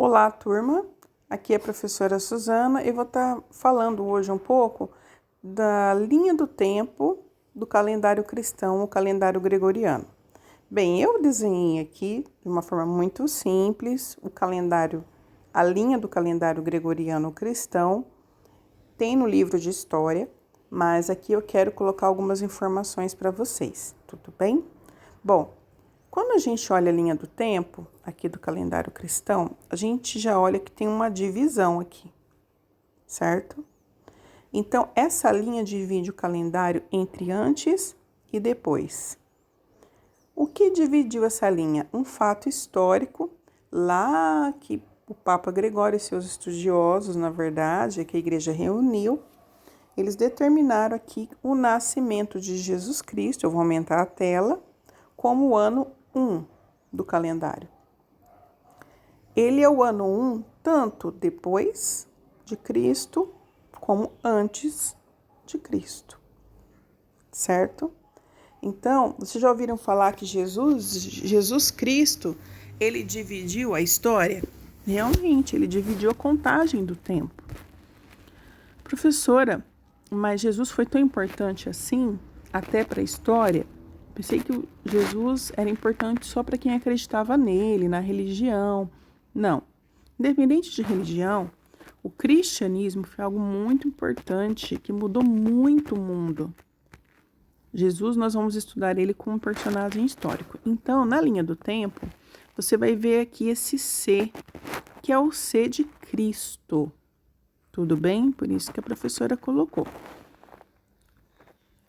Olá, turma. Aqui é a professora Suzana e vou estar falando hoje um pouco da linha do tempo do calendário cristão, o calendário gregoriano. Bem, eu desenhei aqui de uma forma muito simples a linha do calendário gregoriano cristão. Tem no livro de história, mas aqui eu quero colocar algumas informações para vocês, tudo bem? Bom, quando a gente olha a linha do tempo, aqui do calendário cristão, a gente já olha que tem uma divisão aqui, certo? Então, essa linha divide o calendário entre antes e depois. O que dividiu essa linha? Um fato histórico, lá que o Papa Gregório e seus estudiosos, na verdade, que a igreja reuniu, eles determinaram aqui o nascimento de Jesus Cristo, eu vou aumentar a tela, como o ano 1 do calendário. Ele é o ano 1 tanto depois de Cristo como antes de Cristo, certo? Então, vocês já ouviram falar que Jesus Cristo, ele dividiu a história? Realmente, ele dividiu a contagem do tempo. Professora, mas Jesus foi tão importante assim, até para a história? Pensei que Jesus era importante só para quem acreditava nele, na religião. Não. Independente de religião, o cristianismo foi algo muito importante que mudou muito o mundo. Jesus, nós vamos estudar ele como um personagem histórico. Então, na linha do tempo, você vai ver aqui esse C, que é o C de Cristo. Tudo bem? Por isso que a professora colocou.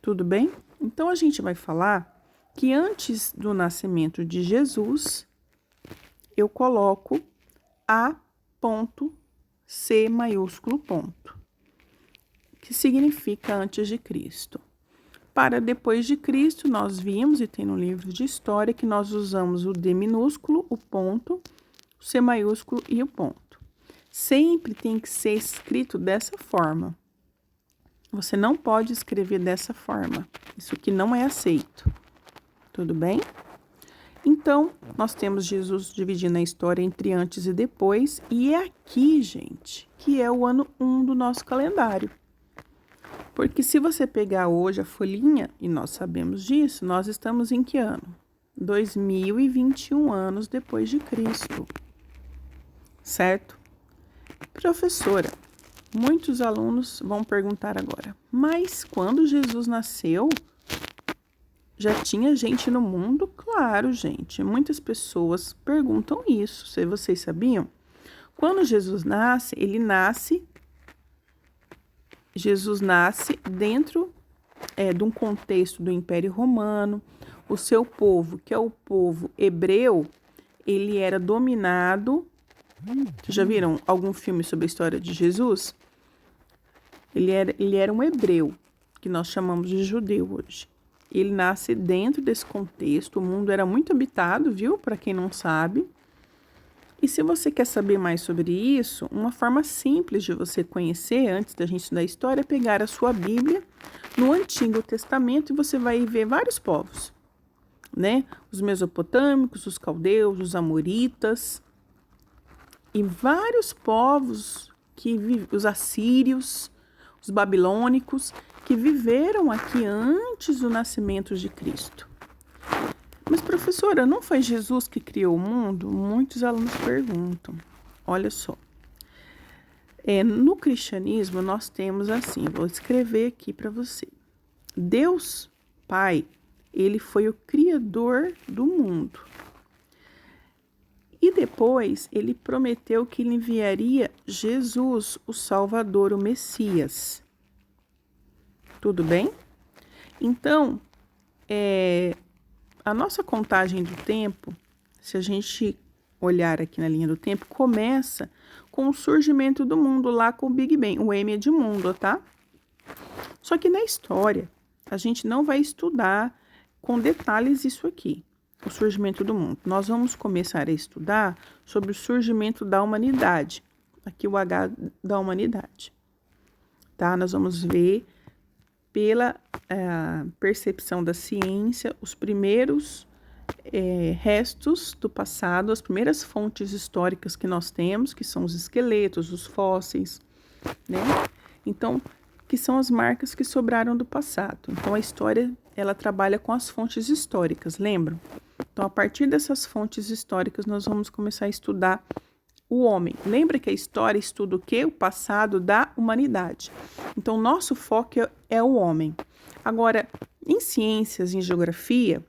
Tudo bem? Então, a gente vai falar que antes do nascimento de Jesus, eu coloco A ponto C maiúsculo ponto, que significa antes de Cristo. Para depois de Cristo, nós vimos, e tem no livro de história, que nós usamos o D minúsculo, o ponto, o C maiúsculo e o ponto. Sempre tem que ser escrito dessa forma. Você não pode escrever dessa forma. Isso aqui não é aceito. Tudo bem? Então, nós temos Jesus dividindo a história entre antes e depois. E é aqui, gente, que é o ano 1 do nosso calendário. Porque se você pegar hoje a folhinha, e nós sabemos disso, nós estamos em que ano? 2021 anos depois de Cristo. Certo? Professora, muitos alunos vão perguntar agora, mas quando Jesus nasceu, já tinha gente no mundo? Claro, gente. Muitas pessoas perguntam isso. Se vocês sabiam? Quando Jesus nasce, Jesus nasce dentro de um contexto do Império Romano. O seu povo, que é o povo hebreu, ele era dominado. Vocês já viram algum filme sobre a história de Jesus? Ele era um hebreu, que nós chamamos de judeu hoje. Ele nasce dentro desse contexto, o mundo era muito habitado, viu? Para quem não sabe. E se você quer saber mais sobre isso, uma forma simples de você conhecer, antes da gente estudar a história, é pegar a sua Bíblia no Antigo Testamento e você vai ver vários povos, né? Os mesopotâmicos, os caldeus, os amoritas e vários povos, os assírios, os babilônicos, que viveram aqui antes do nascimento de Cristo. Mas, professora, não foi Jesus que criou o mundo? Muitos alunos perguntam. Olha só. No cristianismo, nós temos assim, vou escrever aqui para você. Deus, Pai, ele foi o criador do mundo. E depois, ele prometeu que ele enviaria Jesus, o Salvador, o Messias. Tudo bem? Então, a nossa contagem do tempo, se a gente olhar aqui na linha do tempo, começa com o surgimento do mundo, lá com o Big Bang. O M é de mundo, tá? Só que na história, a gente não vai estudar com detalhes isso aqui, o surgimento do mundo. Nós vamos começar a estudar sobre o surgimento da humanidade. Aqui o H da humanidade, tá? Nós vamos ver pela percepção da ciência, os primeiros restos do passado, as primeiras fontes históricas que nós temos, que são os esqueletos, os fósseis, né? Então, que são as marcas que sobraram do passado. Então, a história, ela trabalha com as fontes históricas, lembram? Então, a partir dessas fontes históricas, nós vamos começar a estudar o homem. Lembra que a história estuda o quê? O passado da humanidade. Então, nosso foco é o homem. Agora, em ciências, em geografia,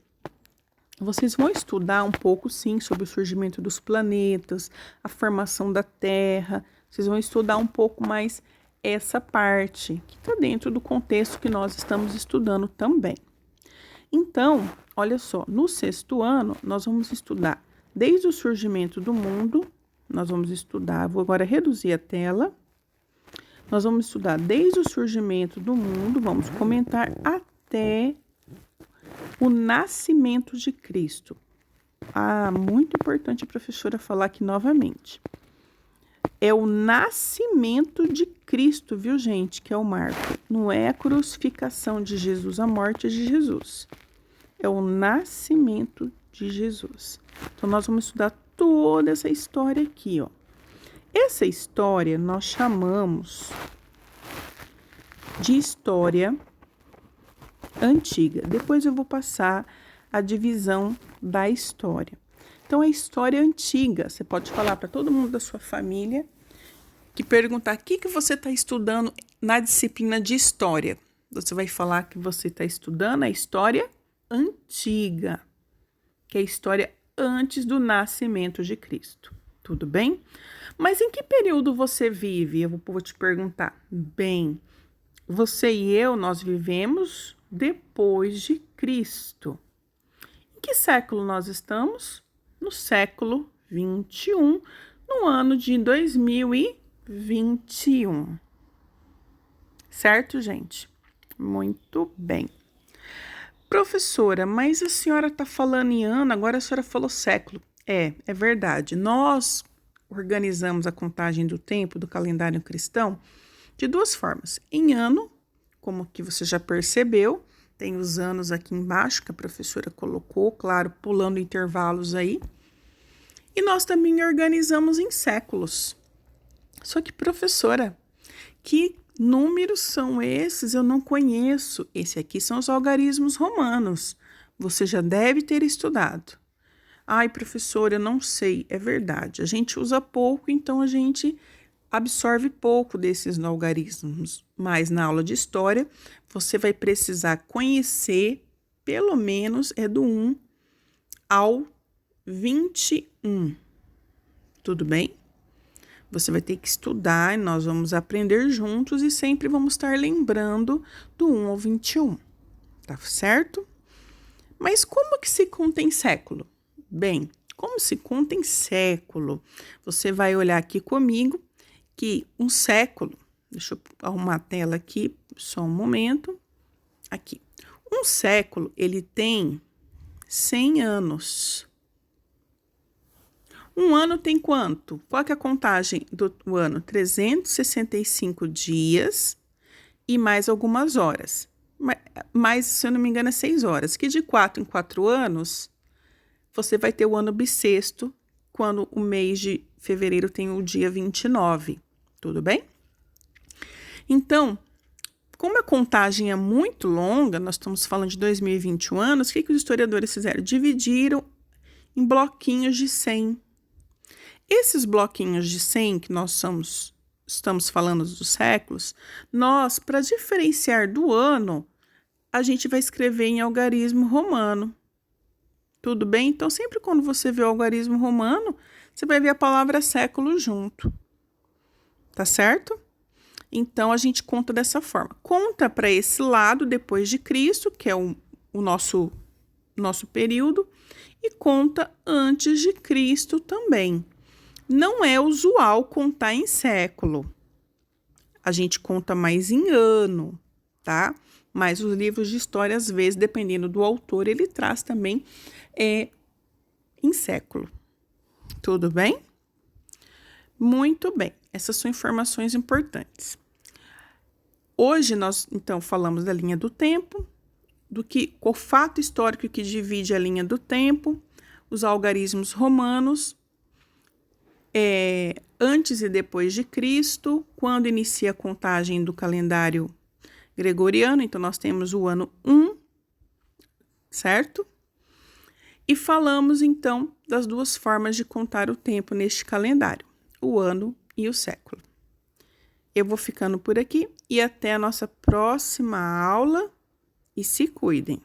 vocês vão estudar um pouco, sim, sobre o surgimento dos planetas, a formação da Terra. Vocês vão estudar um pouco mais essa parte, que está dentro do contexto que nós estamos estudando também. Então, olha só, no 6º ano, nós vamos estudar desde o surgimento do mundo, nós vamos estudar, vou agora reduzir a tela, nós vamos estudar desde o surgimento do mundo, vamos comentar até o nascimento de Cristo. Muito importante a professora falar aqui novamente. É o nascimento de Cristo, viu, gente, que é o marco. Não é a crucificação de Jesus, a morte de Jesus. É o nascimento de Jesus. Então, nós vamos estudar toda essa história aqui, ó. Essa história nós chamamos de história antiga. Depois eu vou passar a divisão da história. Então, a história antiga, você pode falar para todo mundo da sua família que perguntar o que você está estudando na disciplina de história. Você vai falar que você está estudando a história antiga, que é a história antes do nascimento de Cristo. Tudo bem? Mas em que período você vive? Eu vou te perguntar. Bem, você e eu, nós vivemos depois de Cristo. Em que século nós estamos? No século 21, no ano de 2021. Certo, gente? Muito bem. Professora, mas a senhora está falando em ano, agora a senhora falou século. É verdade. Nós organizamos a contagem do tempo do calendário cristão de duas formas. Em ano, como que você já percebeu, tem os anos aqui embaixo que a professora colocou, claro, pulando intervalos aí. E nós também organizamos em séculos. Só que, professora, que números são esses? Eu não conheço. Esse aqui são os algarismos romanos. Você já deve ter estudado. Ai, professora, eu não sei. É verdade. A gente usa pouco, então a gente absorve pouco desses algarismos. Mas na aula de história, você vai precisar conhecer, pelo menos, do 1 ao 21. Tudo bem? Você vai ter que estudar e nós vamos aprender juntos e sempre vamos estar lembrando do 1 ao 21. Tá certo? Mas como que se conta em século? Bem, como se conta em século? Você vai olhar aqui comigo que um século, deixa eu arrumar a tela aqui, só um momento, aqui. Um século, ele tem 100 anos. Um ano tem quanto? Qual que é a contagem do ano? 365 dias e mais algumas horas. Mas, se eu não me engano, é 6 horas. Que de 4 em 4 anos, você vai ter o ano bissexto, quando o mês de fevereiro tem o dia 29. Tudo bem? Então, como a contagem é muito longa, nós estamos falando de 2021 anos, o que os historiadores fizeram? Dividiram em bloquinhos de 100. Esses bloquinhos de 100 que nós estamos falando dos séculos, nós, para diferenciar do ano, a gente vai escrever em algarismo romano. Tudo bem? Então, sempre quando você vê o algarismo romano, você vai ver a palavra século junto. Tá certo? Então, a gente conta dessa forma. Conta para esse lado depois de Cristo, que é o nosso período, e conta antes de Cristo também. Não é usual contar em século. A gente conta mais em ano, tá? Mas os livros de história, às vezes, dependendo do autor, ele traz também em século. Tudo bem? Muito bem. Essas são informações importantes. Hoje nós, então, falamos da linha do tempo, o fato histórico que divide a linha do tempo, os algarismos romanos, antes e depois de Cristo, quando inicia a contagem do calendário gregoriano, então nós temos o ano 1, certo? E falamos então das duas formas de contar o tempo neste calendário, o ano e o século. Eu vou ficando por aqui e até a nossa próxima aula e se cuidem!